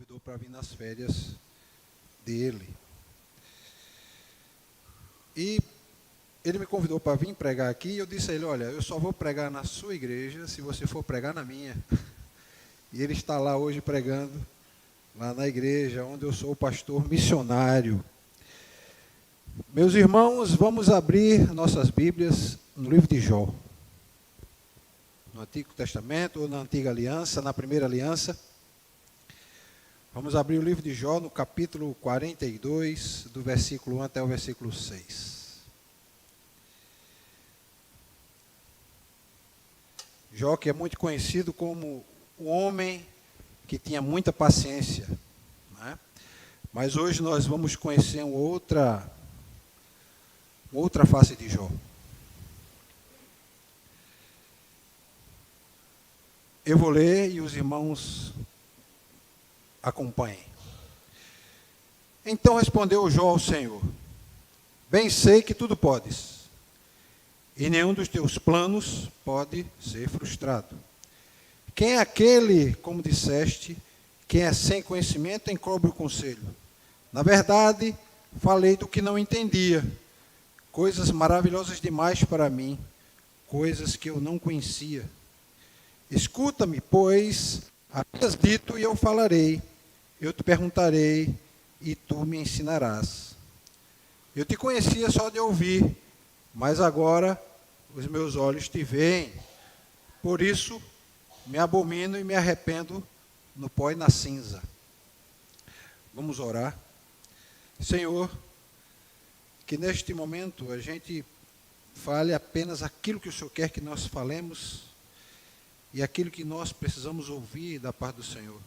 convidou para vir nas férias dele. E ele me convidou para vir pregar aqui, e eu disse a ele, olha, eu só vou pregar na sua igreja se você for pregar na minha. E ele está lá hoje pregando, lá na igreja, onde eu sou o pastor missionário. Meus irmãos, vamos abrir nossas Bíblias no livro de Jó. No Antigo Testamento, ou na Antiga Aliança, na Primeira Aliança. Vamos abrir o livro de Jó no capítulo 42, do versículo 1 até o versículo 6. Jó, que é muito conhecido como o homem que tinha muita paciência, né? Mas hoje nós vamos conhecer uma outra face de Jó. Eu vou ler e os irmãos acompanhem. Então respondeu Jó ao Senhor: bem sei que tudo podes, e nenhum dos teus planos pode ser frustrado. Quem é aquele, como disseste, quem é sem conhecimento encobre o conselho? Na verdade, falei do que não entendia, coisas maravilhosas demais para mim, coisas que eu não conhecia. Escuta-me, pois, havias dito e eu falarei, eu te perguntarei e tu me ensinarás. Eu te conhecia só de ouvir, mas agora os meus olhos te veem. Por isso, me abomino e me arrependo no pó e na cinza. Vamos orar. Senhor, que neste momento a gente fale apenas aquilo que o Senhor quer que nós falemos e aquilo que nós precisamos ouvir da parte do Senhor.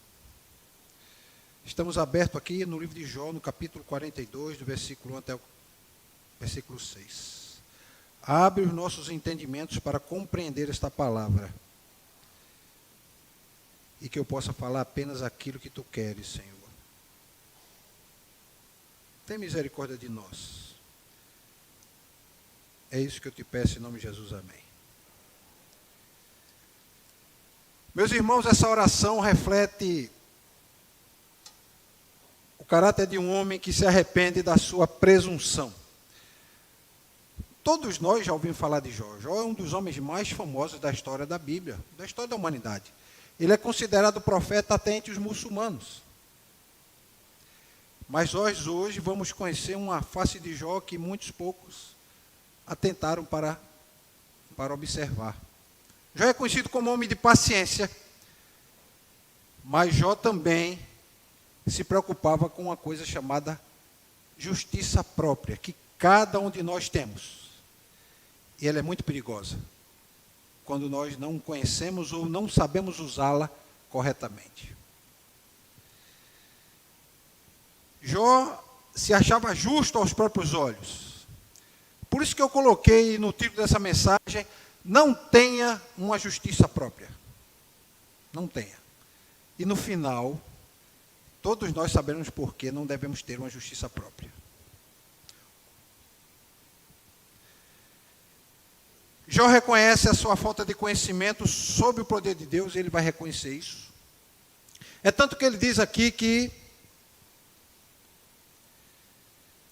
Estamos abertos aqui no livro de Jó, no capítulo 42, do versículo 1 até o versículo 6. Abre os nossos entendimentos para compreender esta palavra. E que eu possa falar apenas aquilo que tu queres, Senhor. Tem misericórdia de nós. É isso que eu te peço em nome de Jesus, amém. Meus irmãos, essa oração reflete o caráter de um homem que se arrepende da sua presunção. Todos nós já ouvimos falar de Jó. Jó é um dos homens mais famosos da história da Bíblia, da história da humanidade. Ele é considerado profeta até entre os muçulmanos. Mas nós hoje vamos conhecer uma face de Jó que muitos poucos atentaram para observar. Jó é conhecido como homem de paciência, mas Jó também se preocupava com uma coisa chamada justiça própria, que cada um de nós temos. E ela é muito perigosa, quando nós não conhecemos ou não sabemos usá-la corretamente. Jó se achava justo aos próprios olhos. Por isso que eu coloquei no título dessa mensagem: não tenha uma justiça própria. Não tenha. E no final, todos nós sabemos por que não devemos ter uma justiça própria. Jó reconhece a sua falta de conhecimento sobre o poder de Deus, e ele vai reconhecer isso. É tanto que ele diz aqui que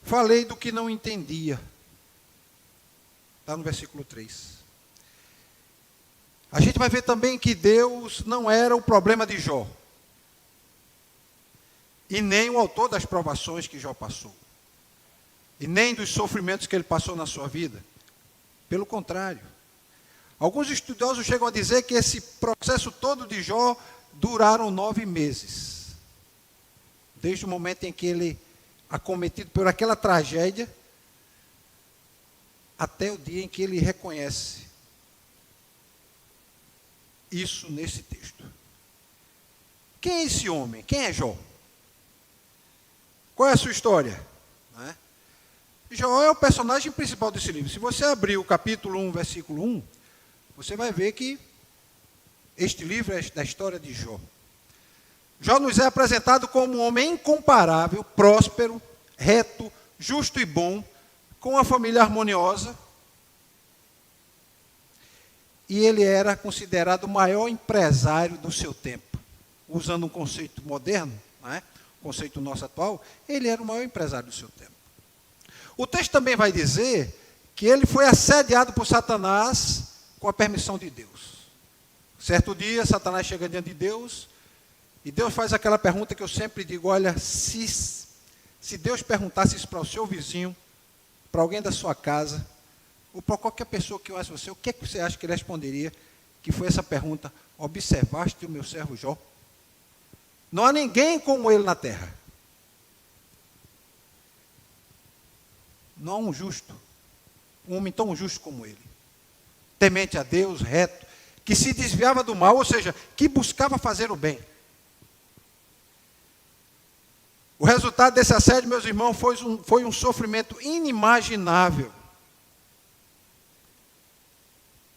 falei do que não entendia. Está no versículo 3. A gente vai ver também que Deus não era o problema de Jó. E nem o autor das provações que Jó passou. E nem dos sofrimentos que ele passou na sua vida. Pelo contrário. Alguns estudiosos chegam a dizer que esse processo todo de Jó duraram 9 meses. Desde o momento em que ele, acometido por aquela tragédia, até o dia em que ele reconhece isso nesse texto. Quem é esse homem? Quem é Jó? Qual é a sua história? Né? Jó é o personagem principal desse livro. Se você abrir o capítulo 1, versículo 1, você vai ver que este livro é da história de Jó. Jó nos é apresentado como um homem incomparável, próspero, reto, justo e bom, com uma família harmoniosa. E ele era considerado o maior empresário do seu tempo. Usando um conceito moderno, não é? Conceito nosso atual, ele era o maior empresário do seu tempo. O texto também vai dizer que ele foi assediado por Satanás com a permissão de Deus. Certo dia, Satanás chega diante de Deus, e Deus faz aquela pergunta que eu sempre digo, olha, se Deus perguntasse isso para o seu vizinho, para alguém da sua casa, ou para qualquer pessoa que conhece você, o que é que você acha que ele responderia? Que foi essa pergunta: observaste o meu servo Jó? Não há ninguém como ele na terra. Não há um justo, um homem tão justo como ele. Temente a Deus, reto, que se desviava do mal, ou seja, que buscava fazer o bem. O resultado desse assédio, meus irmãos, foi um sofrimento inimaginável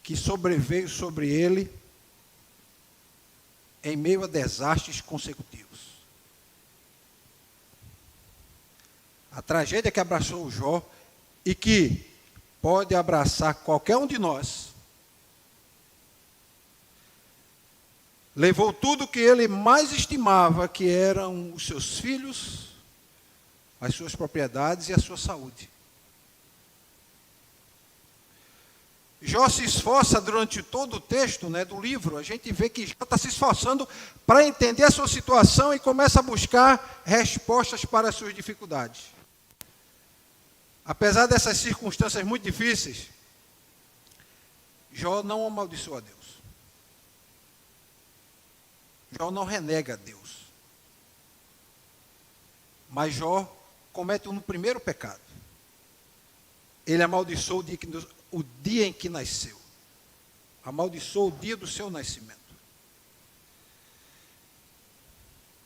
que sobreveio sobre ele em meio a desastres consecutivos. A tragédia que abraçou o Jó e que pode abraçar qualquer um de nós, levou tudo que ele mais estimava, que eram os seus filhos, as suas propriedades e a sua saúde. Jó se esforça durante todo o texto, né, do livro, a gente vê que Jó está se esforçando para entender a sua situação e começa a buscar respostas para as suas dificuldades. Apesar dessas circunstâncias muito difíceis, Jó não amaldiçoa a Deus. Jó não renega a Deus. Mas Jó comete um primeiro pecado. Ele amaldiçoou o dia em que nasceu. Amaldiçoou o dia do seu nascimento.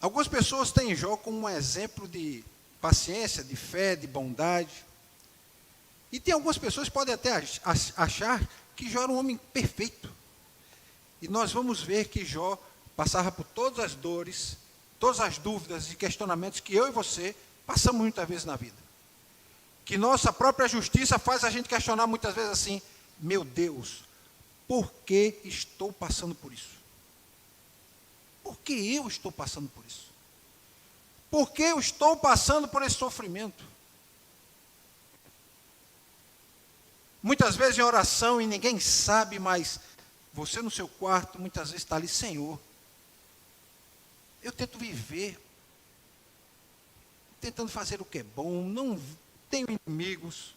Algumas pessoas têm Jó como um exemplo de paciência, de fé, de bondade. E tem algumas pessoas que podem até achar que Jó era um homem perfeito. E nós vamos ver que Jó passava por todas as dores, todas as dúvidas e questionamentos que eu e você passamos muitas vezes na vida. Que nossa própria justiça faz a gente questionar muitas vezes assim: meu Deus, por que estou passando por isso? Por que eu estou passando por isso? Por que eu estou passando por esse sofrimento? Muitas vezes em oração e ninguém sabe, mas você no seu quarto muitas vezes está ali: Senhor, eu tento viver, tentando fazer o que é bom, não tenho inimigos,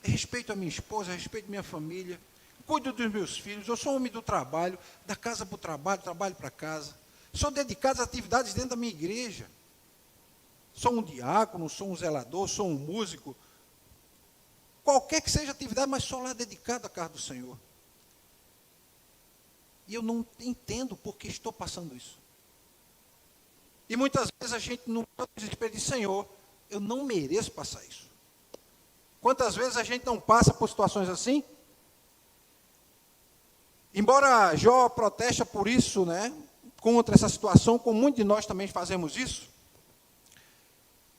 respeito a minha esposa, respeito a minha família, cuido dos meus filhos, eu sou homem do trabalho, da casa para o trabalho, trabalho para casa, sou dedicado às atividades dentro da minha igreja, sou um diácono, sou um zelador, sou um músico, qualquer que seja a atividade, mas sou lá dedicado à casa do Senhor. E eu não entendo por que estou passando isso. E muitas vezes a gente não desespero de Senhor, eu não mereço passar isso. Quantas vezes a gente não passa por situações assim? Embora Jó proteste por isso, né, contra essa situação, como muitos de nós também fazemos isso,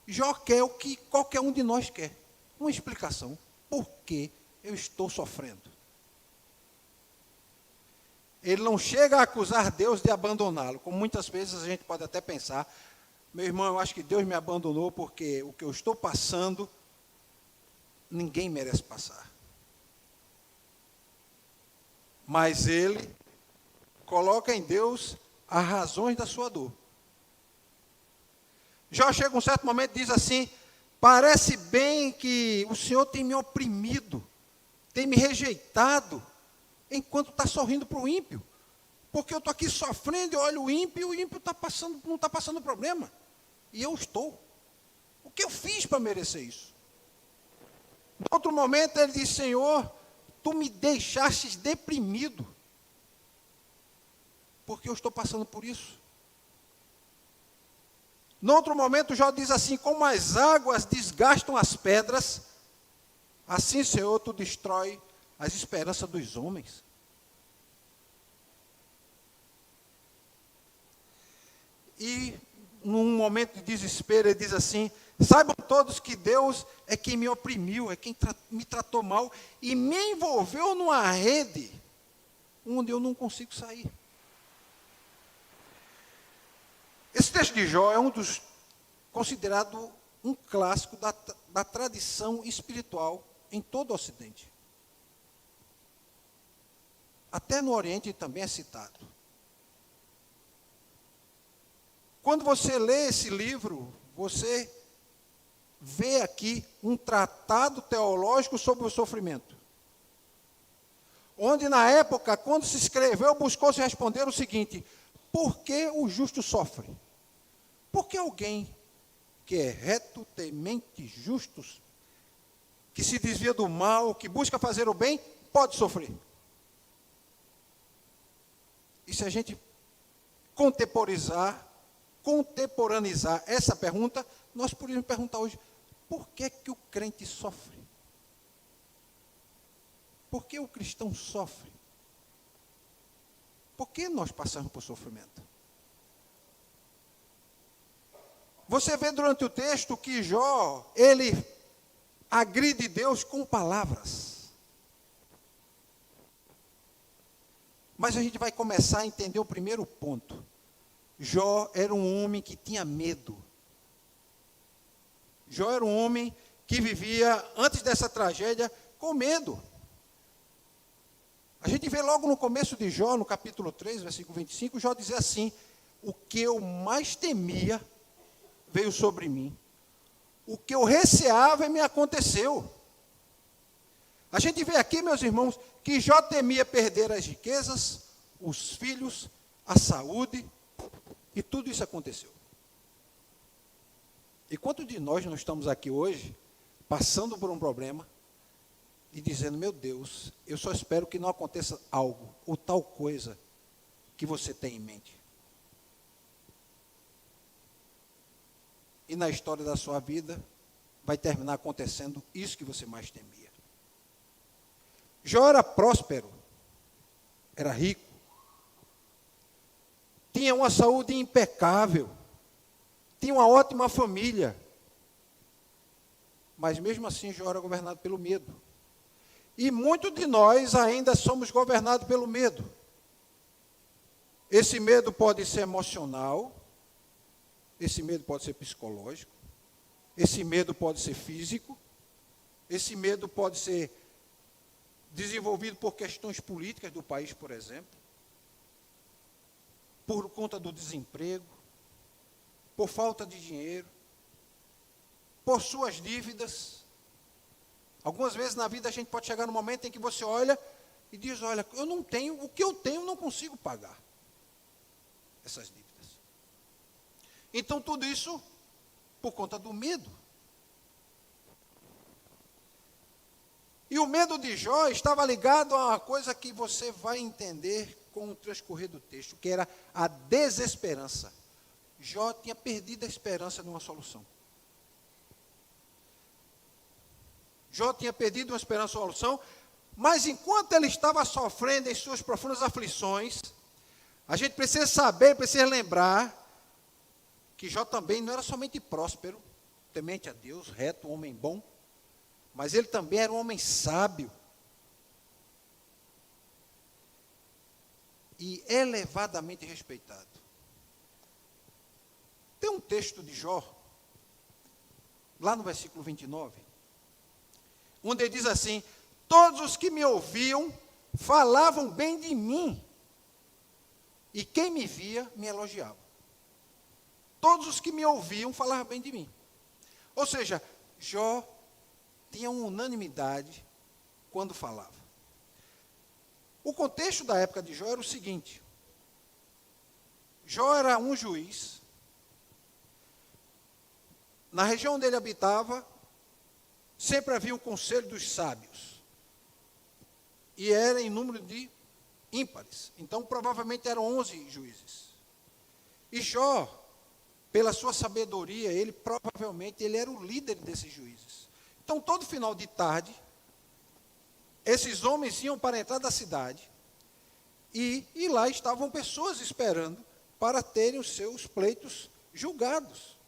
Jó quer o que qualquer um de nós quer. Uma explicação. Por que eu estou sofrendo? Ele não chega a acusar Deus de abandoná-lo, como muitas vezes a gente pode até pensar: meu irmão, eu acho que Deus me abandonou porque o que eu estou passando, ninguém merece passar. Mas ele coloca em Deus as razões da sua dor. Jó chega um certo momento e diz assim: parece bem que o Senhor tem me oprimido, tem me rejeitado, enquanto está sorrindo para o ímpio. Porque eu estou aqui sofrendo, eu olho o ímpio, e o ímpio não está passando problema. E eu estou. O que eu fiz para merecer isso? Em outro momento ele diz: Senhor, tu me deixastes deprimido, porque eu estou passando por isso. Em outro momento Jó diz assim: como as águas desgastam as pedras, assim, Senhor, tu destrói as esperanças dos homens. E num momento de desespero ele diz assim: saibam todos que Deus é quem me oprimiu, é quem me tratou mal e me envolveu numa rede onde eu não consigo sair. Esse texto de Jó é considerado um clássico da tradição espiritual em todo o Ocidente. Até no Oriente também é citado. Quando você lê esse livro, você vê aqui um tratado teológico sobre o sofrimento. Onde, na época, quando se escreveu, buscou-se responder o seguinte: por que o justo sofre? Por que alguém que é reto, temente, justo, que se desvia do mal, que busca fazer o bem, pode sofrer? E se a gente contemporaneizar essa pergunta, nós poderíamos perguntar hoje: por que que o crente sofre? Por que o cristão sofre? Por que nós passamos por sofrimento? Você vê durante o texto que Jó, ele agride Deus com palavras. Mas a gente vai começar a entender o primeiro ponto. Jó era um homem que tinha medo. Jó era um homem que vivia, antes dessa tragédia, com medo. A gente vê logo no começo de Jó, no capítulo 3, versículo 25, Jó dizia assim: o que eu mais temia veio sobre mim. O que eu receava me aconteceu. A gente vê aqui, meus irmãos, que Jó temia perder as riquezas, os filhos, a saúde, e tudo isso aconteceu. E quantos de nós não estamos aqui hoje, passando por um problema, e dizendo: meu Deus, eu só espero que não aconteça algo, ou tal coisa, que você tem em mente. E na história da sua vida, vai terminar acontecendo isso que você mais temia. Jó era próspero, era rico, tinha uma saúde impecável, tinha uma ótima família, mas mesmo assim Jó era governado pelo medo. E muitos de nós ainda somos governados pelo medo. Esse medo pode ser emocional, esse medo pode ser psicológico, esse medo pode ser físico, esse medo pode ser desenvolvido por questões políticas do país, por exemplo, por conta do desemprego, por falta de dinheiro, por suas dívidas. Algumas vezes na vida a gente pode chegar num momento em que você olha e diz: olha, eu não tenho, o que eu tenho eu não consigo pagar essas dívidas. Então tudo isso por conta do medo. E o medo de Jó estava ligado a uma coisa que você vai entender com o transcorrer do texto, que era a desesperança. Jó tinha perdido a esperança de uma solução. Jó tinha perdido uma esperança de uma solução, mas enquanto ele estava sofrendo em suas profundas aflições, a gente precisa saber, precisa lembrar, que Jó também não era somente próspero, temente a Deus, reto, um homem bom, mas ele também era um homem sábio e elevadamente respeitado. Tem um texto de Jó, lá no versículo 29, onde ele diz assim: todos os que me ouviam falavam bem de mim, e quem me via me elogiava. Todos os que me ouviam falavam bem de mim. Ou seja, Jó tinha uma unanimidade quando falava. O contexto da época de Jó era o seguinte: Jó era um juiz. Na região onde ele habitava, sempre havia um conselho dos sábios. E era em número de ímpares. Então, provavelmente eram 11 juízes. E Jó, pela sua sabedoria, provavelmente ele era o líder desses juízes. Então, todo final de tarde, esses homens iam para a entrada da cidade e lá estavam pessoas esperando para terem os seus pleitos julgados.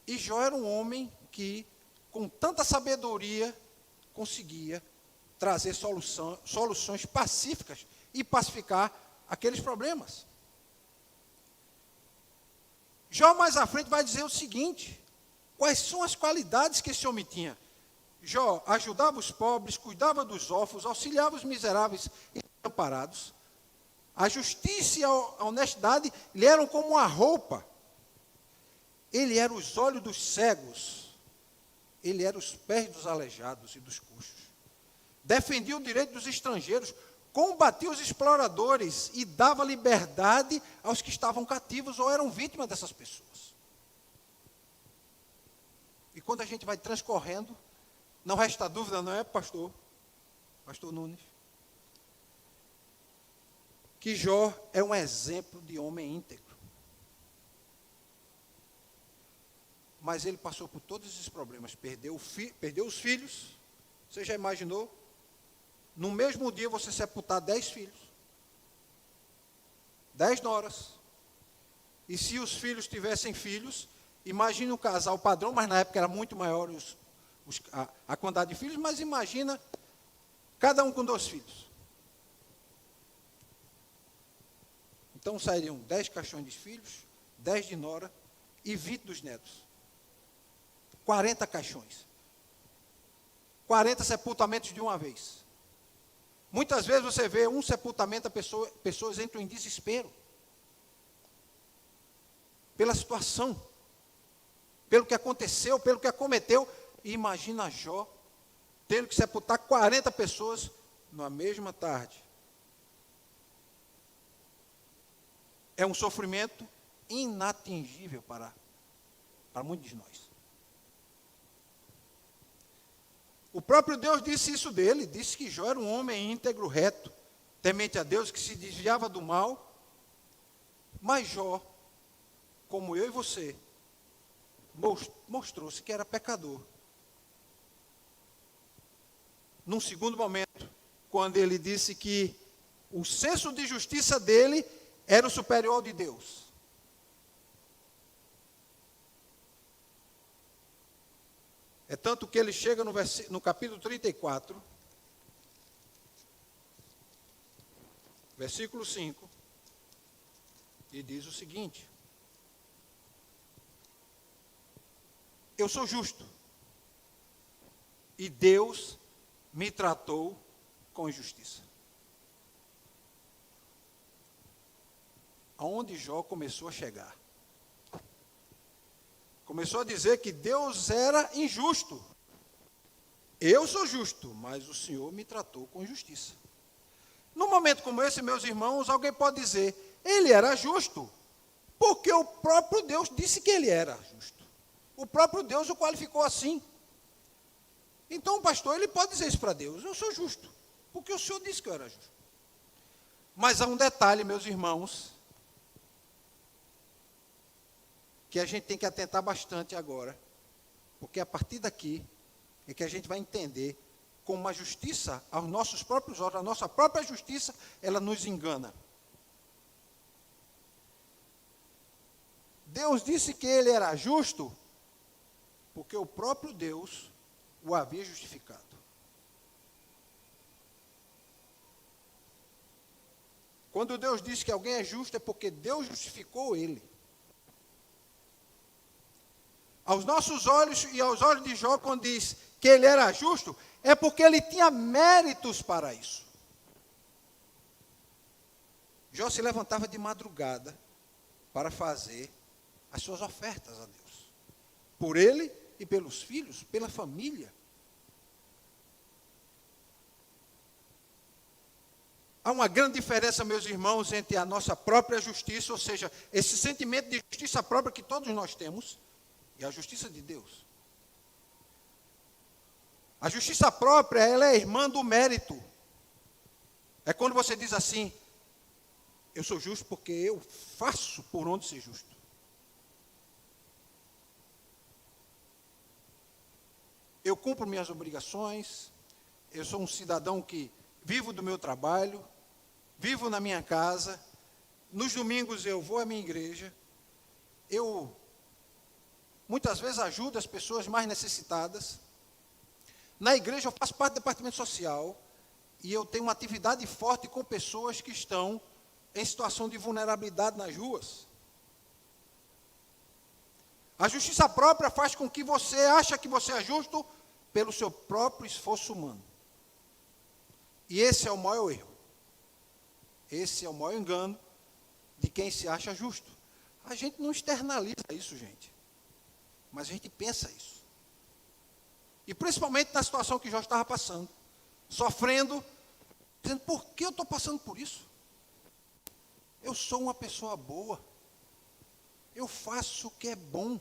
E Jó era um homem que, com tanta sabedoria, conseguia trazer soluções pacíficas e pacificar aqueles problemas. Jó mais à frente vai dizer o seguinte: quais são as qualidades que esse homem tinha? Jó ajudava os pobres, cuidava dos órfãos, auxiliava os miseráveis e desamparados. A justiça e a honestidade lhe eram como uma roupa. Ele era os olhos dos cegos. Ele era os pés dos aleijados e dos coxos. Defendia o direito dos estrangeiros, combatia os exploradores e dava liberdade aos que estavam cativos ou eram vítimas dessas pessoas. E quando a gente vai transcorrendo, não resta dúvida, não é, pastor Nunes? Que Jó é um exemplo de homem íntegro. Mas ele passou por todos esses problemas, perdeu os filhos. Você já imaginou? No mesmo dia você sepultar 10 filhos, 10 noras. E se os filhos tivessem filhos, imagine um casal padrão, mas na época era muito maior a quantidade de filhos, mas imagina cada um com 2 filhos. Então sairiam 10 caixões de filhos, 10 de nora e 20 dos netos. 40 caixões. 40 sepultamentos de uma vez. Muitas vezes você vê um sepultamento, pessoas entram em desespero. Pela situação. Pelo que aconteceu, pelo que acometeu. E imagina Jó tendo que sepultar 40 pessoas na mesma tarde. É um sofrimento inatingível para muitos de nós. O próprio Deus disse isso dele, disse que Jó era um homem íntegro, reto, temente a Deus, que se desviava do mal. Mas Jó, como eu e você, mostrou-se que era pecador. Num segundo momento, quando ele disse que o senso de justiça dele era o superior ao de Deus. É tanto que ele chega no capítulo 34, versículo 5, e diz o seguinte: eu sou justo, e Deus me tratou com justiça. Aonde Jó começou a chegar? Começou a dizer que Deus era injusto. Eu sou justo, mas o Senhor me tratou com justiça. Num momento como esse, meus irmãos, alguém pode dizer, ele era justo, porque o próprio Deus disse que ele era justo. O próprio Deus o qualificou assim. Então o pastor, ele pode dizer isso para Deus, eu sou justo, porque o Senhor disse que eu era justo. Mas há um detalhe, meus irmãos, que a gente tem que atentar bastante agora, porque a partir daqui é que a gente vai entender como a justiça, aos nossos próprios olhos, a nossa própria justiça, ela nos engana. Deus disse que ele era justo, porque o próprio Deus o havia justificado. Quando Deus diz que alguém é justo, é porque Deus justificou ele. Aos nossos olhos e aos olhos de Jó, quando diz que ele era justo, é porque ele tinha méritos para isso. Jó se levantava de madrugada para fazer as suas ofertas a Deus. Por ele e pelos filhos, pela família. Há uma grande diferença, meus irmãos, entre a nossa própria justiça, ou seja, esse sentimento de justiça própria que todos nós temos, e a justiça de Deus. A justiça própria, ela é irmã do mérito. É quando você diz assim, eu sou justo porque eu faço por onde ser justo. Eu cumpro minhas obrigações, eu sou um cidadão que vivo do meu trabalho, vivo na minha casa, nos domingos eu vou à minha igreja, eu muitas vezes ajudo as pessoas mais necessitadas. Na igreja eu faço parte do departamento social e eu tenho uma atividade forte com pessoas que estão em situação de vulnerabilidade nas ruas. A justiça própria faz com que você ache que você é justo pelo seu próprio esforço humano. E esse é o maior erro. Esse é o maior engano de quem se acha justo. A gente não externaliza isso, gente. Mas a gente pensa isso. E principalmente na situação que Jó estava passando. Sofrendo, dizendo, por que eu estou passando por isso? Eu sou uma pessoa boa. Eu faço o que é bom.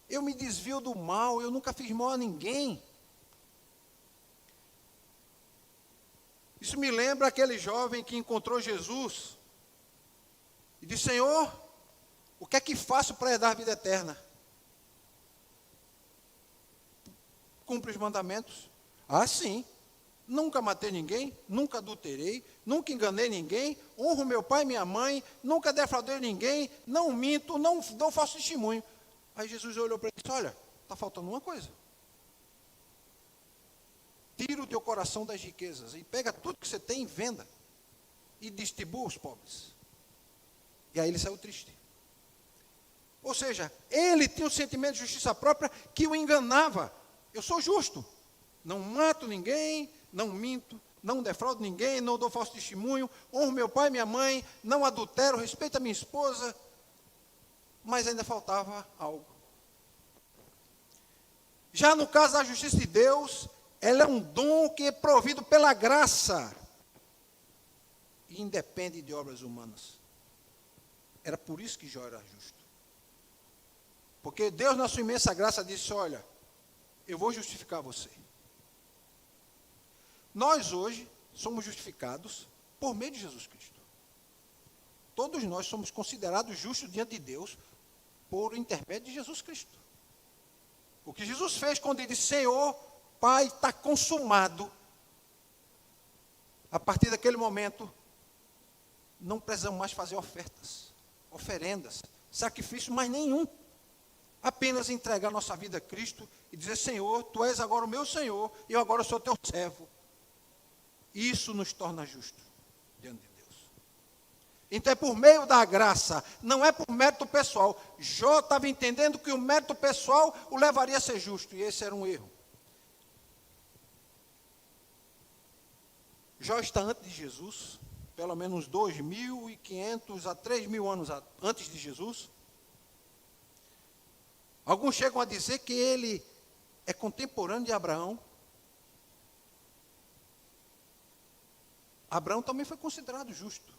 Eu me desvio do mal, eu nunca fiz mal a ninguém. Isso me lembra aquele jovem que encontrou Jesus e disse, Senhor, o que é que faço para herdar a vida eterna? Cumpre os mandamentos. Ah, sim. Nunca matei ninguém, nunca adulterei, nunca enganei ninguém, honro meu pai e minha mãe, nunca defraudei ninguém, não minto, não dou falso testemunho. Aí Jesus olhou para ele e disse, olha, está faltando uma coisa. Tira o teu coração das riquezas e pega tudo que você tem e venda. E distribua aos pobres. E aí ele saiu triste. Ou seja, ele tinha um sentimento de justiça própria que o enganava. Eu sou justo. Não mato ninguém, não minto, não defraudo ninguém, não dou falso testemunho, honro meu pai e minha mãe, não adultero, respeito a minha esposa. Mas ainda faltava algo. Já no caso da justiça de Deus, ela é um dom que é provido pela graça e independe de obras humanas. Era por isso que Jó era justo. Porque Deus, na sua imensa graça, disse, olha, eu vou justificar você. Nós hoje somos justificados por meio de Jesus Cristo. Todos nós somos considerados justos diante de Deus por intermédio de Jesus Cristo. O que Jesus fez quando ele disse, Senhor, Pai, está consumado. A partir daquele momento, não precisamos mais fazer ofertas, oferendas, sacrifício mais nenhum. Apenas entregar nossa vida a Cristo e dizer, Senhor, Tu és agora o meu Senhor, e eu agora sou Teu servo. Isso nos torna justos diante de Deus. Então é por meio da graça, não é por mérito pessoal. Jó estava entendendo que o mérito pessoal o levaria a ser justo, e esse era um erro. Jó está antes de Jesus, pelo menos 2.500 a 3.000 anos antes de Jesus. Alguns chegam a dizer que ele é contemporâneo de Abraão. Abraão também foi considerado justo,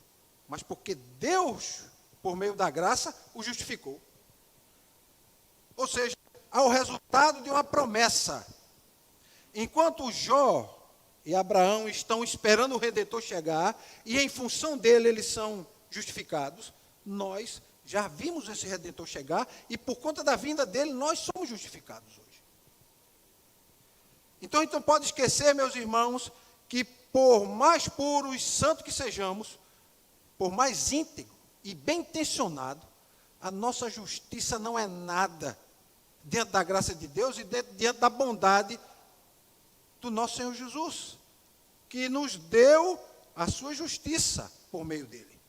mas porque Deus, por meio da graça, o justificou. Ou seja, ao resultado de uma promessa. Enquanto Jó e Abraão estão esperando o Redentor chegar, e em função dele eles são justificados, nós já vimos esse Redentor chegar, e por conta da vinda dele, nós somos justificados hoje. Então, a gente não pode esquecer, meus irmãos, que por mais puro e santo que sejamos, por mais íntegro e bem intencionado, a nossa justiça não é nada diante da graça de Deus e diante da bondade do nosso Senhor Jesus, que nos deu a sua justiça por meio dele.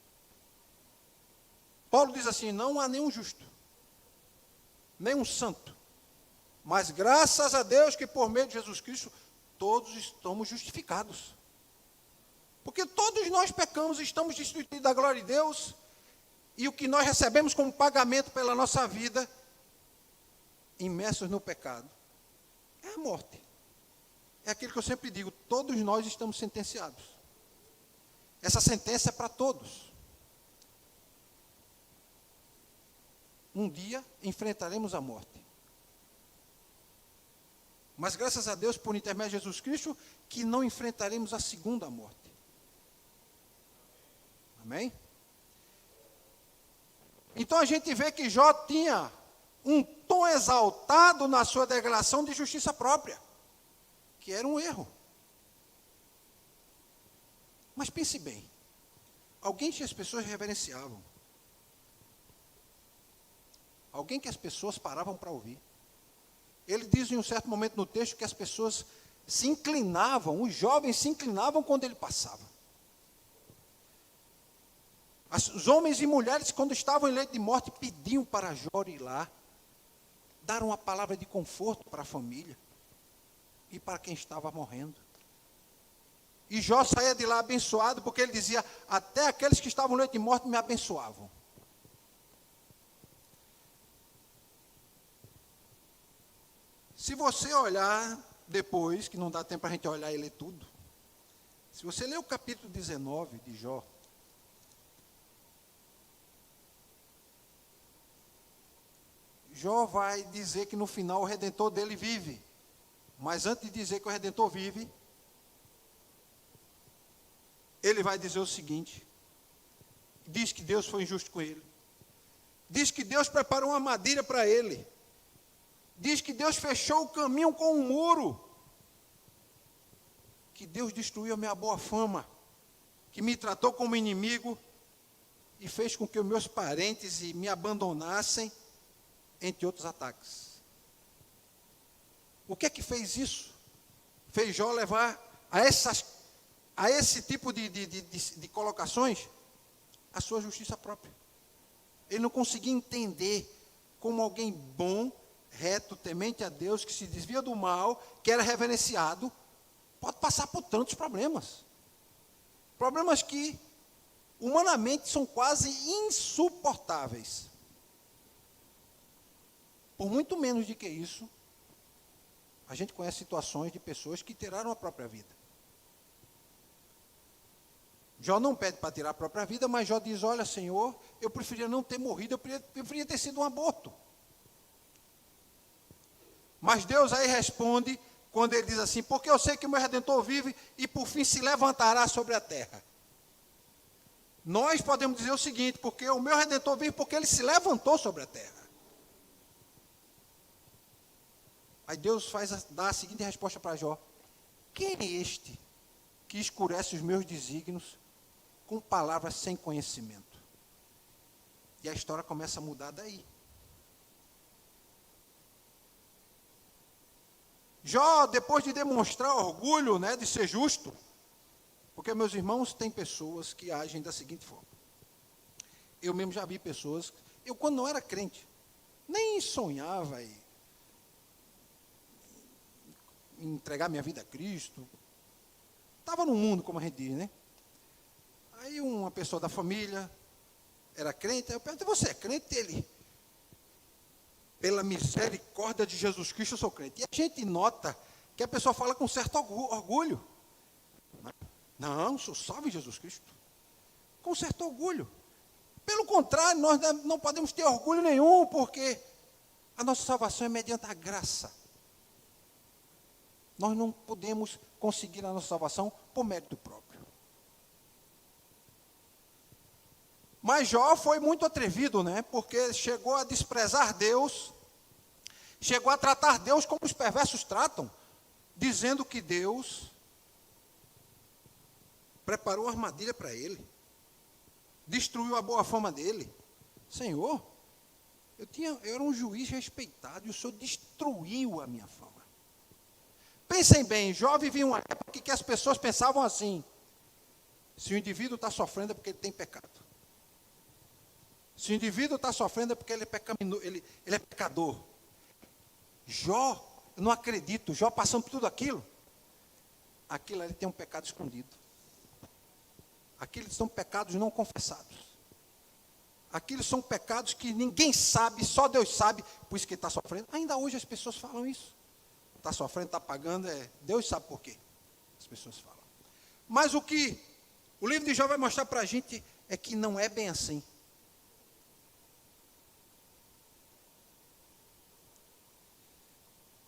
Paulo diz assim, não há nenhum justo, nenhum santo, mas graças a Deus que por meio de Jesus Cristo, todos estamos justificados. Porque todos nós pecamos, estamos destituídos da glória de Deus, e o que nós recebemos como pagamento pela nossa vida, imersos no pecado, é a morte. É aquilo que eu sempre digo, todos nós estamos sentenciados. Essa sentença é para todos. Um dia enfrentaremos a morte. Mas graças a Deus, por intermédio de Jesus Cristo, que não enfrentaremos a segunda morte. Amém? Então a gente vê que Jó tinha um tom exaltado na sua declaração de justiça própria, que era um erro. Mas pense bem, alguém que as pessoas reverenciavam, alguém que as pessoas paravam para ouvir. Ele diz em um certo momento no texto que as pessoas se inclinavam, os jovens se inclinavam quando ele passava. Os homens e mulheres, quando estavam em leito de morte, pediam para Jó ir lá, dar uma palavra de conforto para a família e para quem estava morrendo. E Jó saía de lá abençoado, porque ele dizia, até aqueles que estavam no leito de morte me abençoavam. Se você olhar depois, que não dá tempo para a gente olhar e ler tudo, se você ler o capítulo 19 de Jó, Jó vai dizer que no final o Redentor dele vive. Mas antes de dizer que o Redentor vive, ele vai dizer o seguinte, diz que Deus foi injusto com ele, diz que Deus preparou uma armadilha para ele, diz que Deus fechou o caminho com um muro, que Deus destruiu a minha boa fama, que me tratou como inimigo e fez com que os meus parentes me abandonassem, entre outros ataques. O que é que fez isso? Fez Jó levar a esse tipo de colocações a sua justiça própria. Ele não conseguia entender como alguém bom, reto, temente a Deus, que se desvia do mal, que era reverenciado, pode passar por tantos problemas. Problemas que, humanamente, são quase insuportáveis. Por muito menos do que isso, a gente conhece situações de pessoas que tiraram a própria vida. Jó não pede para tirar a própria vida, mas Jó diz, olha, Senhor, eu preferia não ter morrido, eu preferia ter sido um aborto. Mas Deus aí responde, quando ele diz assim, porque eu sei que o meu Redentor vive e por fim se levantará sobre a terra. Nós podemos dizer o seguinte, porque o meu Redentor vive porque ele se levantou sobre a terra. Aí Deus dá a seguinte resposta para Jó, quem é este que escurece os meus desígnios com palavras sem conhecimento? E a história começa a mudar daí. Jó, depois de demonstrar orgulho, né, de ser justo, porque, meus irmãos, tem pessoas que agem da seguinte forma. Eu mesmo já vi pessoas, eu quando não era crente, nem sonhava em entregar minha vida a Cristo. Estava no mundo, como a gente diz, né? Aí uma pessoa da família era crente, aí eu perguntei, você é crente? Ele, pela misericórdia de Jesus Cristo, eu sou crente. E a gente nota que a pessoa fala com certo orgulho. Não, sou salvo em Jesus Cristo. Com certo orgulho. Pelo contrário, nós não podemos ter orgulho nenhum, porque a nossa salvação é mediante a graça. Nós não podemos conseguir a nossa salvação por mérito próprio. Mas Jó foi muito atrevido, né? Porque chegou a desprezar Deus, chegou a tratar Deus como os perversos tratam, dizendo que Deus preparou uma armadilha para ele, destruiu a boa fama dele. Senhor, eu era um juiz respeitado e o Senhor destruiu a minha fama. Pensem bem, Jó vivia uma época que as pessoas pensavam assim, se o indivíduo está sofrendo é porque ele tem pecado. Se o indivíduo está sofrendo é porque ele é pecador. Jó, eu não acredito, Jó passando por tudo aquilo ali tem um pecado escondido. Aqueles são pecados não confessados. Aqueles são pecados que ninguém sabe, só Deus sabe, por isso que ele está sofrendo. Ainda hoje as pessoas falam isso. Está sofrendo, está pagando, Deus sabe por quê. As pessoas falam. Mas o que o livro de Jó vai mostrar para a gente é que não é bem assim.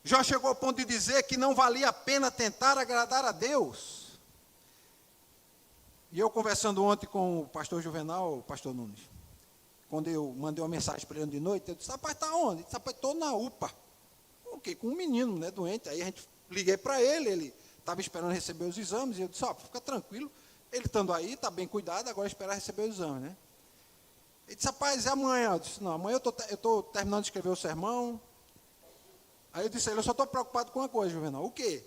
Jó chegou ao ponto de dizer que não valia a pena tentar agradar a Deus. E eu conversando ontem com o pastor Juvenal, o pastor Nunes, quando eu mandei uma mensagem para ele de noite, eu disse, rapaz, está onde? Ele disse, rapaz, estou na UPA. Com um menino, né, doente. Aí a gente liguei para ele estava esperando receber os exames, e eu disse, fica tranquilo, ele estando aí, está bem cuidado, agora esperar receber os exames, né? Ele disse, rapaz, e amanhã? Eu disse, não, amanhã eu estou terminando de escrever o sermão. Aí eu disse a ele, eu só estou preocupado com uma coisa, Juvenal, o quê?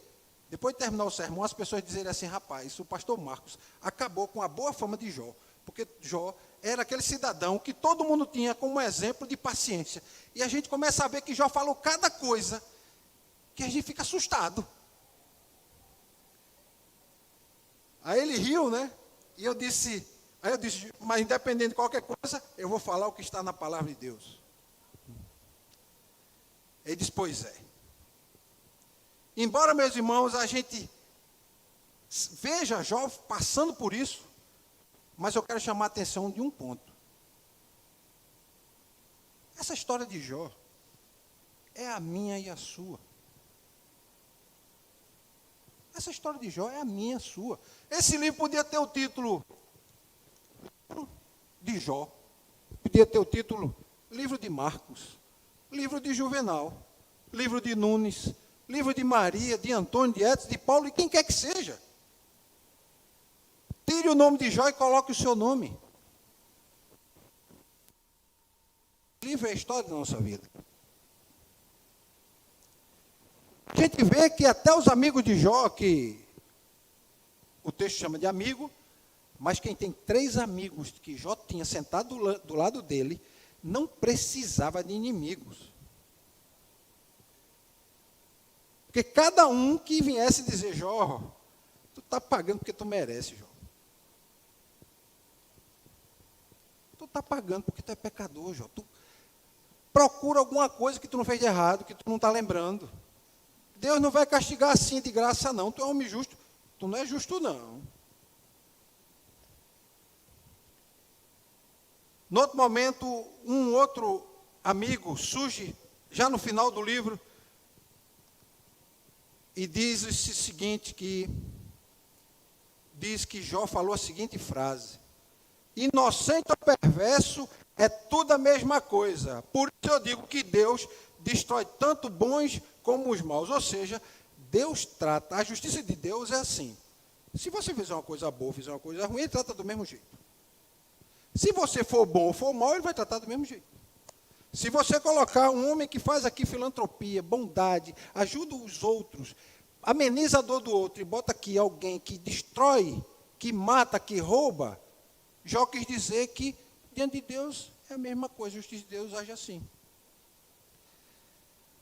Depois de terminar o sermão, as pessoas dizerem assim, rapaz, o pastor Marcos acabou com a boa fama de Jó, porque Jó era aquele cidadão que todo mundo tinha como exemplo de paciência. E a gente começa a ver que Jó falou cada coisa que a gente fica assustado. Aí ele riu, né? E eu disse, mas independente de qualquer coisa, eu vou falar o que está na palavra de Deus. Ele disse, pois é. Embora, meus irmãos, a gente veja Jó passando por isso, mas eu quero chamar a atenção de um ponto. Essa história de Jó é a minha e a sua. Essa história de Jó é a minha e a sua. Esse livro podia ter o título de Jó, podia ter o título Livro de Marcos, livro de Juvenal, livro de Nunes, livro de Maria, de Antônio, de Edson, de Paulo, e quem quer que seja. Tire o nome de Jó e coloque o seu nome. O livro é a história da nossa vida. A gente vê que até os amigos de Jó, que o texto chama de amigo, mas quem tem 3 amigos que Jó tinha sentado do lado dele, não precisava de inimigos. Porque cada um que viesse dizer, Jó, tu está pagando porque tu merece, Jó. Tu está pagando porque tu é pecador, Jó. Tu procura alguma coisa que tu não fez de errado, que tu não está lembrando. Deus não vai castigar assim de graça, não. Tu é homem justo. Tu não é justo, não. No outro momento, um outro amigo surge, já no final do livro, e diz o seguinte, diz que Jó falou a seguinte frase: inocente ou perverso é tudo a mesma coisa. Por isso eu digo que Deus destrói tanto bons como os maus. Ou seja, Deus trata, a justiça de Deus é assim. Se você fizer uma coisa boa, fizer uma coisa ruim, ele trata do mesmo jeito. Se você for bom ou for mal, ele vai tratar do mesmo jeito. Se você colocar um homem que faz aqui filantropia, bondade, ajuda os outros, ameniza a dor do outro, e bota aqui alguém que destrói, que mata, que rouba, Jó quis dizer que diante de Deus é a mesma coisa, a justiça de Deus age assim.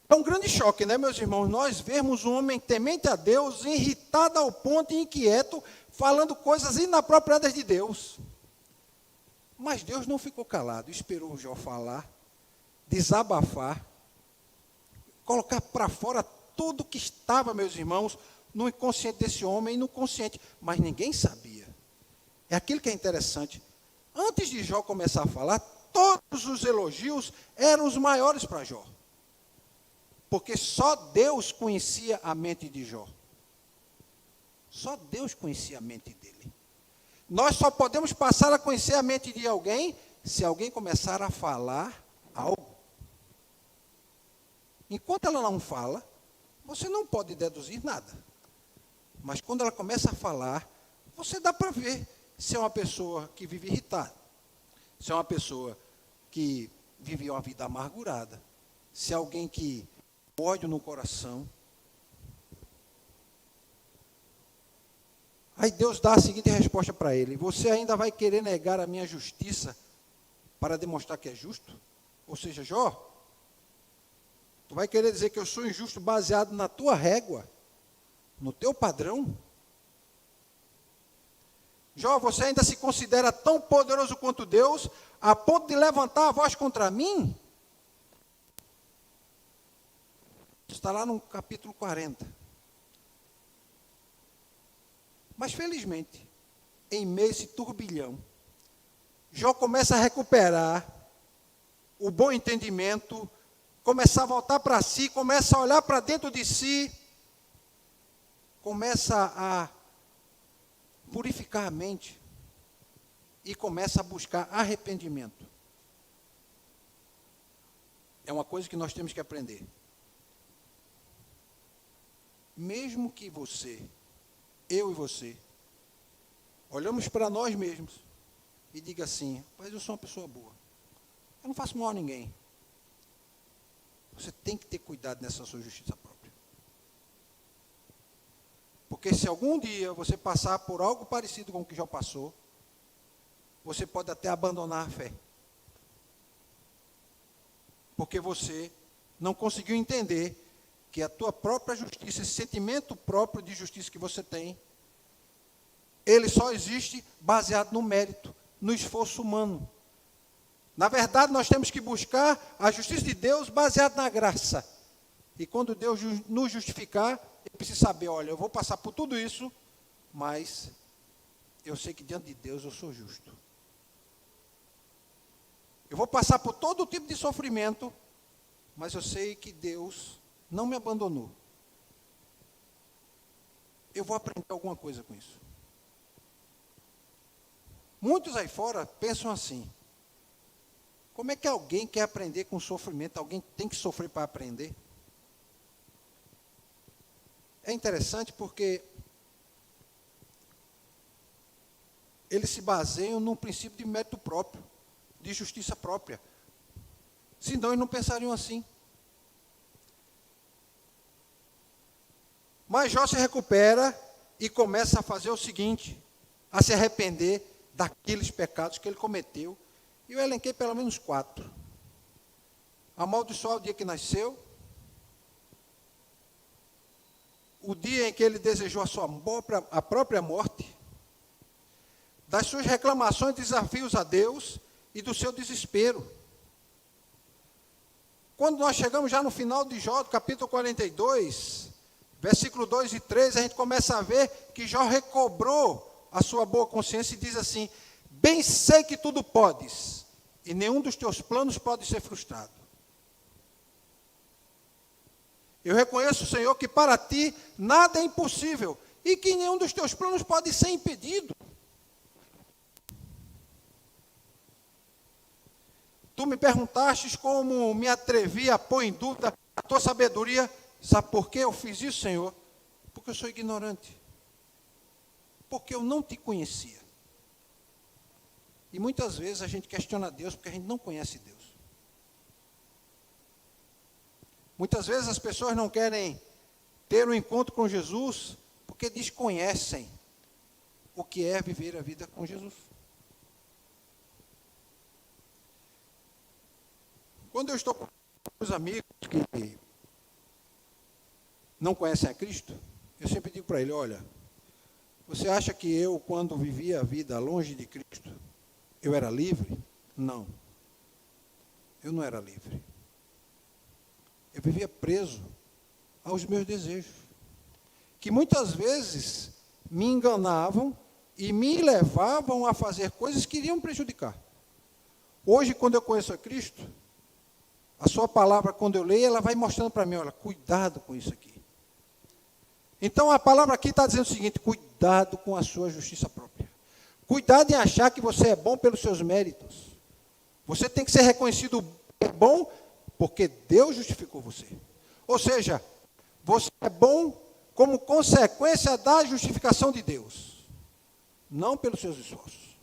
É um grande choque, né, meus irmãos, nós vermos um homem temente a Deus, irritado ao ponto e inquieto, falando coisas inapropriadas de Deus. Mas Deus não ficou calado, esperou Jó falar, desabafar, colocar para fora tudo que estava, meus irmãos, no inconsciente desse homem e no consciente, mas ninguém sabia. É aquilo que é interessante. Antes de Jó começar a falar, todos os elogios eram os maiores para Jó. Porque só Deus conhecia a mente de Jó. Só Deus conhecia a mente dele. Nós só podemos passar a conhecer a mente de alguém se alguém começar a falar algo. Enquanto ela não fala, você não pode deduzir nada. Mas quando ela começa a falar, você dá para ver se é uma pessoa que vive irritada, se é uma pessoa que vive uma vida amargurada, se é alguém que tem ódio no coração. Aí Deus dá a seguinte resposta para ele: você ainda vai querer negar a minha justiça para demonstrar que é justo? Ou seja, Jó, tu vai querer dizer que eu sou injusto baseado na tua régua, no teu padrão? Jó, você ainda se considera tão poderoso quanto Deus, a ponto de levantar a voz contra mim? Está lá no capítulo 40. Mas, felizmente, em meio a esse turbilhão, Jó começa a recuperar o bom entendimento, começa a voltar para si, começa a olhar para dentro de si, começa a purificar a mente e começa a buscar arrependimento. É uma coisa que nós temos que aprender. Mesmo que eu e você, olhamos para nós mesmos e diga assim: mas eu sou uma pessoa boa, eu não faço mal a ninguém. Você tem que ter cuidado nessa sua justiça própria. Porque se algum dia você passar por algo parecido com o que já passou, você pode até abandonar a fé. Porque você não conseguiu entender que a tua própria justiça, esse sentimento próprio de justiça que você tem, ele só existe baseado no mérito, no esforço humano. Na verdade, nós temos que buscar a justiça de Deus baseada na graça. E quando Deus nos justificar, ele precisa saber, olha, eu vou passar por tudo isso, mas eu sei que diante de Deus eu sou justo. Eu vou passar por todo tipo de sofrimento, mas eu sei que Deus não me abandonou. Eu vou aprender alguma coisa com isso. Muitos aí fora pensam assim: como é que alguém quer aprender com sofrimento? Alguém tem que sofrer para aprender? É interessante porque eles se baseiam num princípio de mérito próprio, de justiça própria. Senão eles não pensariam assim. Mas Jó se recupera e começa a fazer o seguinte, a se arrepender daqueles pecados que ele cometeu. E eu elenquei pelo menos 4. Amaldiçoar o dia que nasceu, o dia em que ele desejou a própria morte, das suas reclamações e desafios a Deus e do seu desespero. Quando nós chegamos já no final de Jó, do capítulo 42, versículo 2 e 3, a gente começa a ver que Jó recobrou a sua boa consciência e diz assim: bem sei que tudo podes, e nenhum dos teus planos pode ser frustrado. Eu reconheço, Senhor, que para ti nada é impossível, e que nenhum dos teus planos pode ser impedido. Tu me perguntastes como me atrevi a pôr em dúvida a tua sabedoria. Sabe por que eu fiz isso, Senhor? Porque eu sou ignorante. Porque eu não te conhecia. E muitas vezes a gente questiona Deus porque a gente não conhece Deus. Muitas vezes as pessoas não querem ter um encontro com Jesus porque desconhecem o que é viver a vida com Jesus. Quando eu estou com os amigos que não conhecem a Cristo, eu sempre digo para ele: olha, você acha que eu, quando vivia a vida longe de Cristo, eu era livre? Não. Eu não era livre. Eu vivia preso aos meus desejos, que muitas vezes me enganavam e me levavam a fazer coisas que iriam prejudicar. Hoje, quando eu conheço a Cristo, a sua palavra, quando eu leio, ela vai mostrando para mim: olha, cuidado com isso aqui. Então, a palavra aqui está dizendo o seguinte: cuidado com a sua justiça própria. Cuidado em achar que você é bom pelos seus méritos. Você tem que ser reconhecido bom porque Deus justificou você. Ou seja, você é bom como consequência da justificação de Deus, não pelos seus esforços.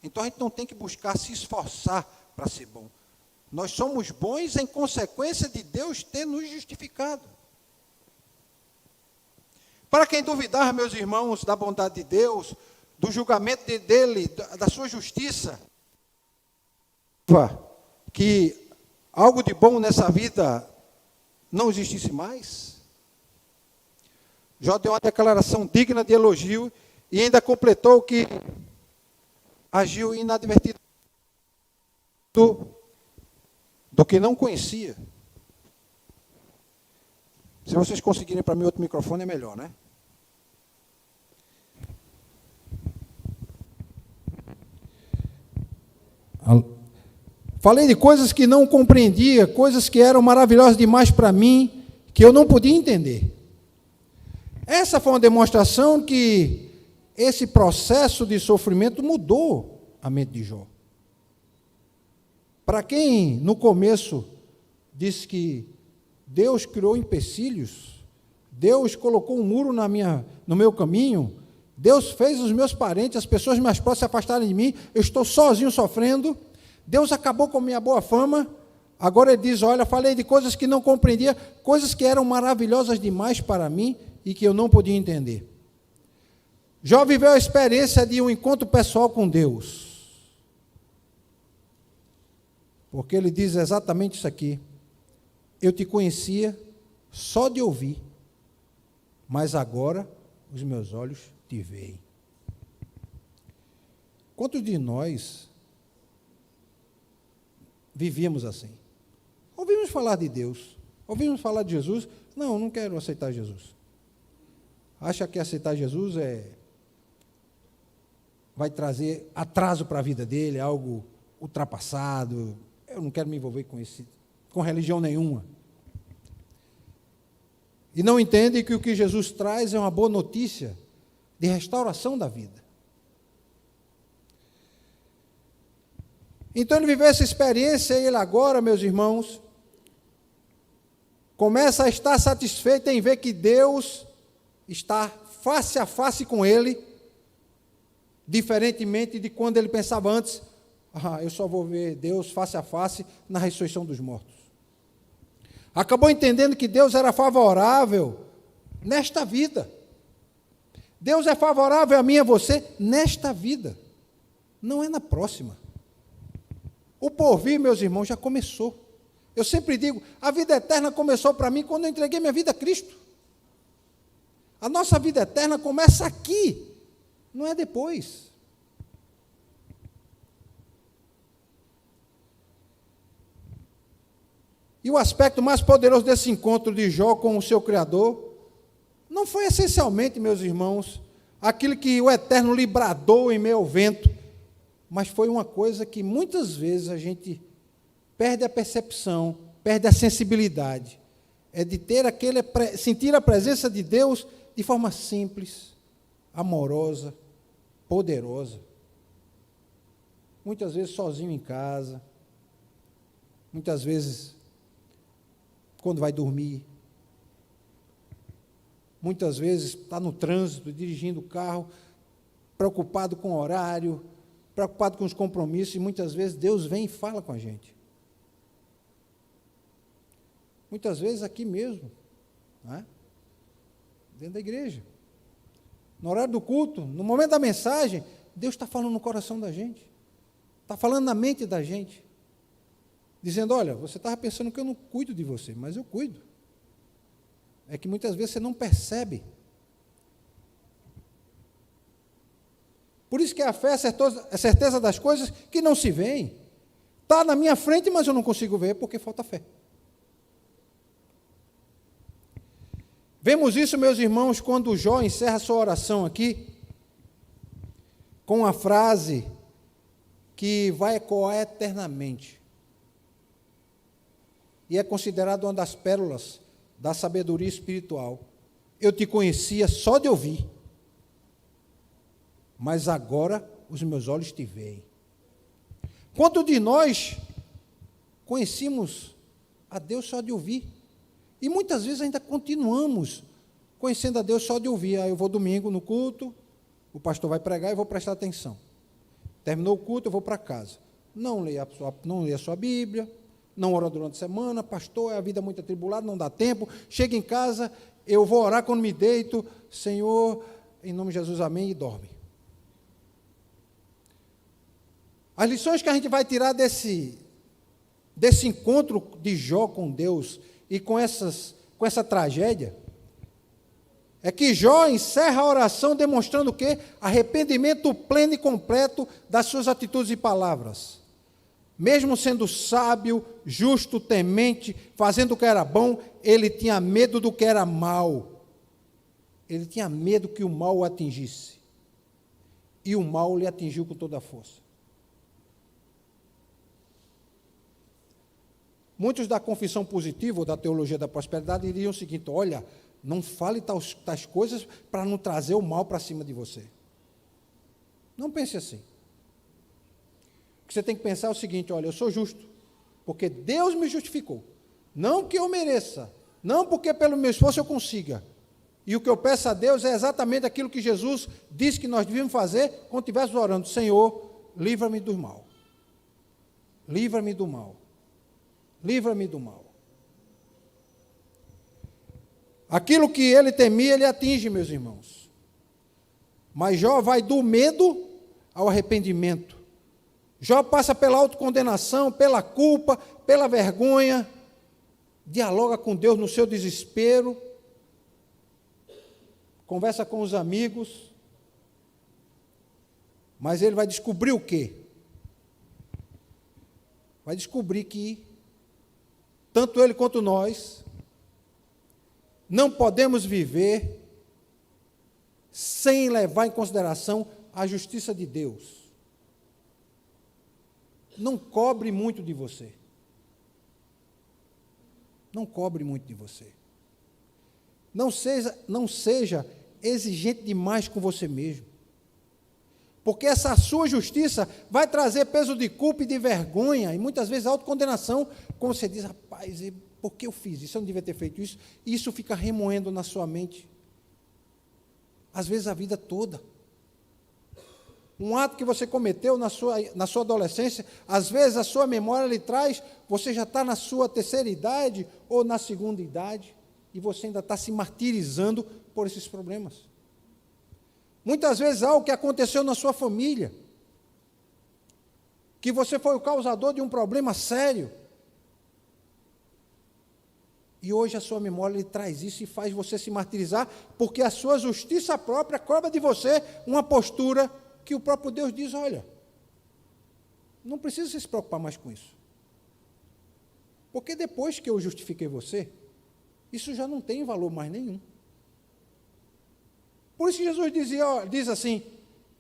Então, a gente não tem que buscar se esforçar para ser bom. Nós somos bons em consequência de Deus ter nos justificado. Para quem duvidar, meus irmãos, da bondade de Deus, do julgamento dele, da sua justiça, que algo de bom nessa vida não existisse mais, Jó deu uma declaração digna de elogio e ainda completou que agiu inadvertido do que não conhecia. Se vocês conseguirem para mim outro microfone, é melhor, né? Falei de coisas que não compreendia, coisas que eram maravilhosas demais para mim, que eu não podia entender. Essa foi uma demonstração que esse processo de sofrimento mudou a mente de Jó. Para quem, no começo, disse que Deus criou empecilhos, Deus colocou um muro no meu caminho, Deus fez os meus parentes, as pessoas mais próximas se afastarem de mim, eu estou sozinho sofrendo, Deus acabou com a minha boa fama. Agora ele diz: olha, falei de coisas que não compreendia, coisas que eram maravilhosas demais para mim e que eu não podia entender. Jó viveu a experiência de um encontro pessoal com Deus. porque ele diz exatamente isso aqui: eu te conhecia só de ouvir, mas agora os meus olhos te veem. Quantos de nós vivíamos assim? Ouvimos falar de Deus, ouvimos falar de Jesus, não quero aceitar Jesus. Acha que aceitar Jesus vai trazer atraso para a vida dele, algo ultrapassado. Eu não quero me envolver com religião nenhuma. E não entende que o que Jesus traz é uma boa notícia de restauração da vida. Então ele viveu essa experiência e ele agora, meus irmãos, começa a estar satisfeito em ver que Deus está face a face com ele, diferentemente de quando ele pensava antes: eu só vou ver Deus face a face na ressurreição dos mortos. Acabou entendendo que Deus era favorável nesta vida. Deus é favorável a mim e a você nesta vida, não é na próxima. O porvir, meus irmãos, já começou. Eu sempre digo, a vida eterna começou para mim quando eu entreguei minha vida a Cristo. A nossa vida eterna começa aqui, não é depois. E o aspecto mais poderoso desse encontro de Jó com o seu Criador não foi essencialmente, meus irmãos, aquilo que o Eterno lhe bradou em meio ao vento, mas foi uma coisa que muitas vezes a gente perde a percepção, perde a sensibilidade, é de ter sentir a presença de Deus de forma simples, amorosa, poderosa. Muitas vezes sozinho em casa, muitas vezes quando vai dormir, muitas vezes está no trânsito, dirigindo o carro, preocupado com o horário, preocupado com os compromissos, e muitas vezes Deus vem e fala com a gente. Muitas vezes aqui mesmo, não é? Dentro da igreja. No horário do culto, no momento da mensagem, Deus está falando no coração da gente, está falando na mente da gente, dizendo: olha, você estava pensando que eu não cuido de você, mas eu cuido. É que muitas vezes você não percebe. Por isso que a fé é a certeza das coisas que não se veem. Está na minha frente, mas eu não consigo ver porque falta fé. Vemos isso, meus irmãos, quando Jó encerra sua oração aqui, com a frase que vai ecoar eternamente. E é considerada uma das pérolas da sabedoria espiritual. Eu te conhecia só de ouvir, mas agora os meus olhos te veem. Quantos de nós conhecíamos a Deus só de ouvir? E muitas vezes ainda continuamos conhecendo a Deus só de ouvir. Eu vou domingo no culto, o pastor vai pregar e eu vou prestar atenção. Terminou o culto, eu vou para casa. Não leio a sua Bíblia, não oro durante a semana, pastor, é a vida muito atribulada, não dá tempo. Chego em casa, eu vou orar quando me deito, Senhor, em nome de Jesus, amém, e dorme. As lições que a gente vai tirar desse encontro de Jó com Deus e com essa tragédia, é que Jó encerra a oração demonstrando o quê? Arrependimento pleno e completo das suas atitudes e palavras. Mesmo sendo sábio, justo, temente, fazendo o que era bom, ele tinha medo do que era mal. Ele tinha medo que o mal o atingisse. E o mal lhe atingiu com toda a força. Muitos da confissão positiva, ou da teologia da prosperidade, diriam o seguinte: olha, não fale tais coisas para não trazer o mal para cima de você. Não pense assim. O que você tem que pensar é o seguinte: olha, eu sou justo, porque Deus me justificou. Não que eu mereça, não porque pelo meu esforço eu consiga. E o que eu peço a Deus é exatamente aquilo que Jesus disse que nós devíamos fazer quando estivéssemos orando: Senhor, livra-me do mal. Livra-me do mal. Livra-me do mal. Aquilo que ele temia, ele atinge, meus irmãos. Mas Jó vai do medo ao arrependimento. Jó passa pela autocondenação, pela culpa, pela vergonha, dialoga com Deus no seu desespero, conversa com os amigos, mas ele vai descobrir o quê? Vai descobrir que, tanto ele quanto nós, não podemos viver sem levar em consideração a justiça de Deus. Não cobre muito de você. Não cobre muito de você. Não seja exigente demais com você mesmo. Porque essa sua justiça vai trazer peso de culpa e de vergonha, e muitas vezes autocondenação, como você diz, rapaz, por que eu fiz isso? Eu não devia ter feito isso. E isso fica remoendo na sua mente. Às vezes a vida toda. Um ato que você cometeu na sua adolescência, às vezes a sua memória lhe traz, você já está na sua terceira idade ou na segunda idade, e você ainda está se martirizando por esses problemas. Muitas vezes algo que aconteceu na sua família, que você foi o causador de um problema sério, e hoje a sua memória lhe traz isso e faz você se martirizar, porque a sua justiça própria cobra de você uma postura que o próprio Deus diz, olha, não precisa se preocupar mais com isso. Porque depois que eu justifiquei você, isso já não tem valor mais nenhum. Por isso que Jesus diz assim,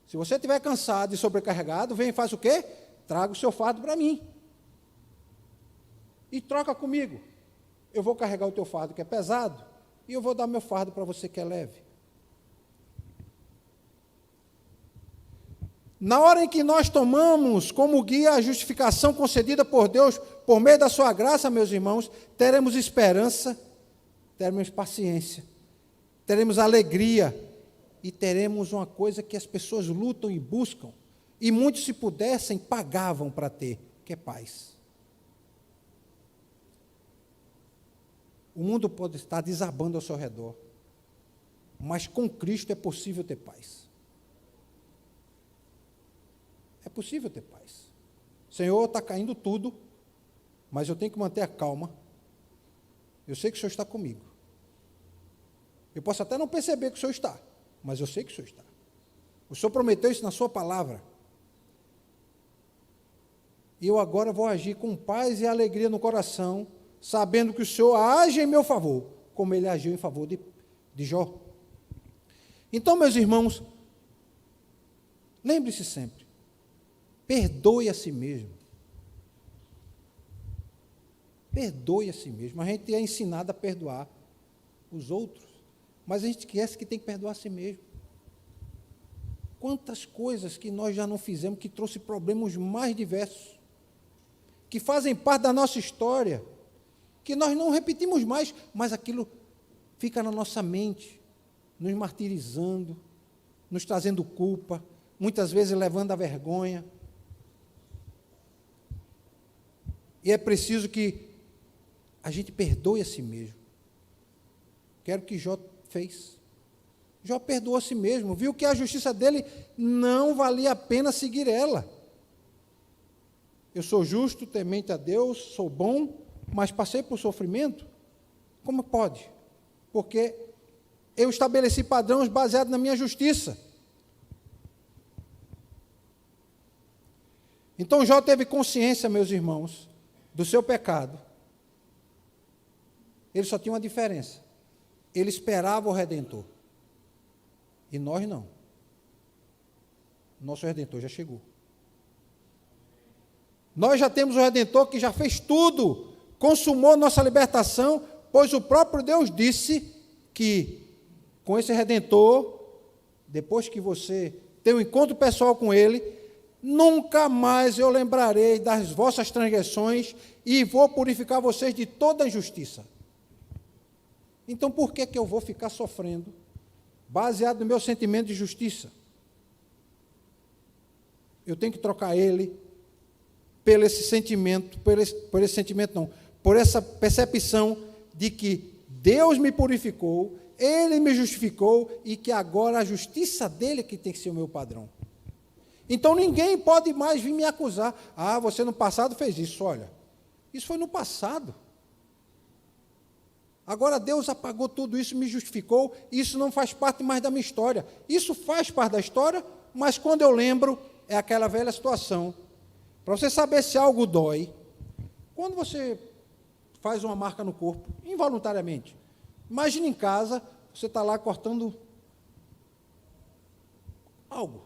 se você estiver cansado e sobrecarregado, vem e faz o quê? Traga o seu fardo para mim. E troca comigo. Eu vou carregar o teu fardo que é pesado, e eu vou dar meu fardo para você que é leve. Na hora em que nós tomamos como guia a justificação concedida por Deus, por meio da sua graça, meus irmãos, teremos esperança, teremos paciência, teremos alegria, e teremos uma coisa que as pessoas lutam e buscam, e muitos, se pudessem, pagavam para ter, que é paz. O mundo pode estar desabando ao seu redor, mas com Cristo é possível ter paz. É possível ter paz. Senhor, está caindo tudo, mas eu tenho que manter a calma. Eu sei que o Senhor está comigo. Eu posso até não perceber que o Senhor está, mas eu sei que o Senhor está. O Senhor prometeu isso na sua palavra. E eu agora vou agir com paz e alegria no coração, sabendo que o Senhor age em meu favor, como Ele agiu em favor de Jó. Então, meus irmãos, lembre-se sempre, perdoe a si mesmo. Perdoe a si mesmo. A gente é ensinado a perdoar os outros, mas a gente esquece que tem que perdoar a si mesmo. Quantas coisas que nós já não fizemos que trouxe problemas mais diversos, que fazem parte da nossa história, que nós não repetimos mais, mas aquilo fica na nossa mente, nos martirizando, nos trazendo culpa, muitas vezes levando à vergonha. E é preciso que a gente perdoe a si mesmo. Quero que Jó fez. Jó perdoou a si mesmo, viu que a justiça dele não valia a pena seguir ela. Eu sou justo, temente a Deus, sou bom, mas passei por sofrimento? Como pode? Porque eu estabeleci padrões baseados na minha justiça. Então Jó teve consciência, meus irmãos, do seu pecado. Ele só tinha uma diferença. Ele esperava o Redentor. E nós não. Nosso Redentor já chegou. Nós já temos o Redentor que já fez tudo, consumou nossa libertação, pois o próprio Deus disse que com esse Redentor, depois que você tem um encontro pessoal com Ele, nunca mais eu lembrarei das vossas transgressões e vou purificar vocês de toda injustiça. Então, por que eu vou ficar sofrendo, baseado no meu sentimento de justiça? Eu tenho que trocar ele por esse sentimento não, por essa percepção de que Deus me purificou, Ele me justificou e que agora a justiça dele é que tem que ser o meu padrão. Então ninguém pode mais vir me acusar. Ah, você no passado fez isso. Olha, isso foi no passado. Agora Deus apagou tudo isso, me justificou, isso não faz parte mais da minha história. Isso faz parte da história, mas quando eu lembro, é aquela velha situação. Para você saber se algo dói, quando você faz uma marca no corpo, involuntariamente, imagine em casa, você está lá cortando algo,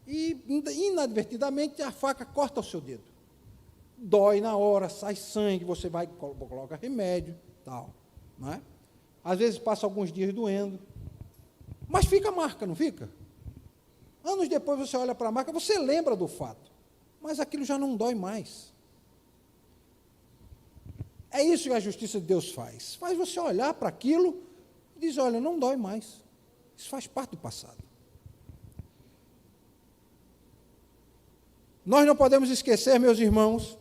e inadvertidamente a faca corta o seu dedo. Dói na hora, sai sangue, você vai e coloca remédio, tal. Não é? Às vezes passa alguns dias doendo, mas fica a marca, não fica? Anos depois você olha para a marca, você lembra do fato, mas aquilo já não dói mais. É isso que a justiça de Deus faz. Faz você olhar para aquilo e dizer, olha, não dói mais. Isso faz parte do passado. Nós não podemos esquecer, meus irmãos,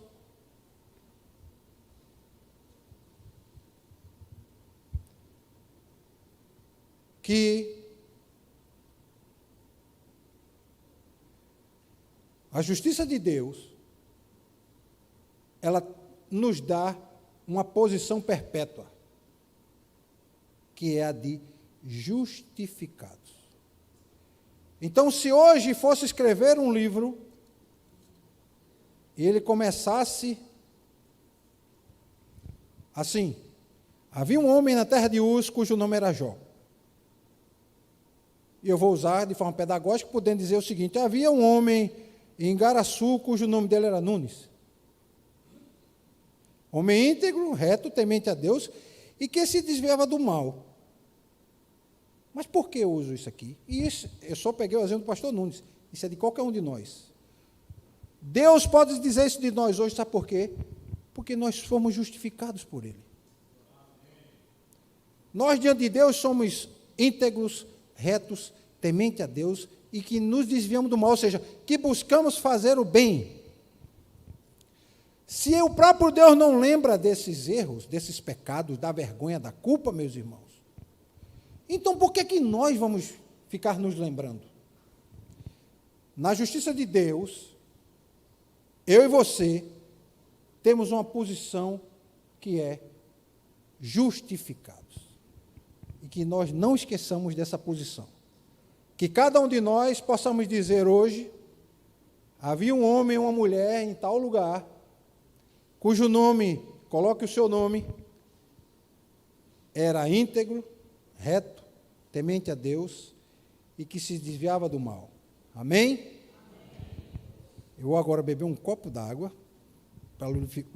que a justiça de Deus, ela nos dá uma posição perpétua, que é a de justificados. Então, se hoje fosse escrever um livro, e ele começasse assim: havia um homem na terra de Uz, cujo nome era Jó. E eu vou usar de forma pedagógica, podendo dizer o seguinte: havia um homem em Garaçu, cujo nome dele era Nunes. Homem íntegro, reto, temente a Deus, e que se desviava do mal. Mas por que eu uso isso aqui? E isso, eu só peguei o exemplo do pastor Nunes. Isso é de qualquer um de nós. Deus pode dizer isso de nós hoje, sabe por quê? Porque nós fomos justificados por Ele. Nós, diante de Deus, somos íntegros, retos, temente a Deus, e que nos desviamos do mal, ou seja, que buscamos fazer o bem. Se o próprio Deus não lembra desses erros, desses pecados, da vergonha, da culpa, meus irmãos, então por que nós vamos ficar nos lembrando? Na justiça de Deus, eu e você temos uma posição que é justificados. E que nós não esqueçamos dessa posição. Que cada um de nós possamos dizer hoje: havia um homem e uma mulher em tal lugar, cujo nome, coloque o seu nome, era íntegro, reto, temente a Deus e que se desviava do mal. Amém? Eu vou agora beber um copo d'água para lubrificar.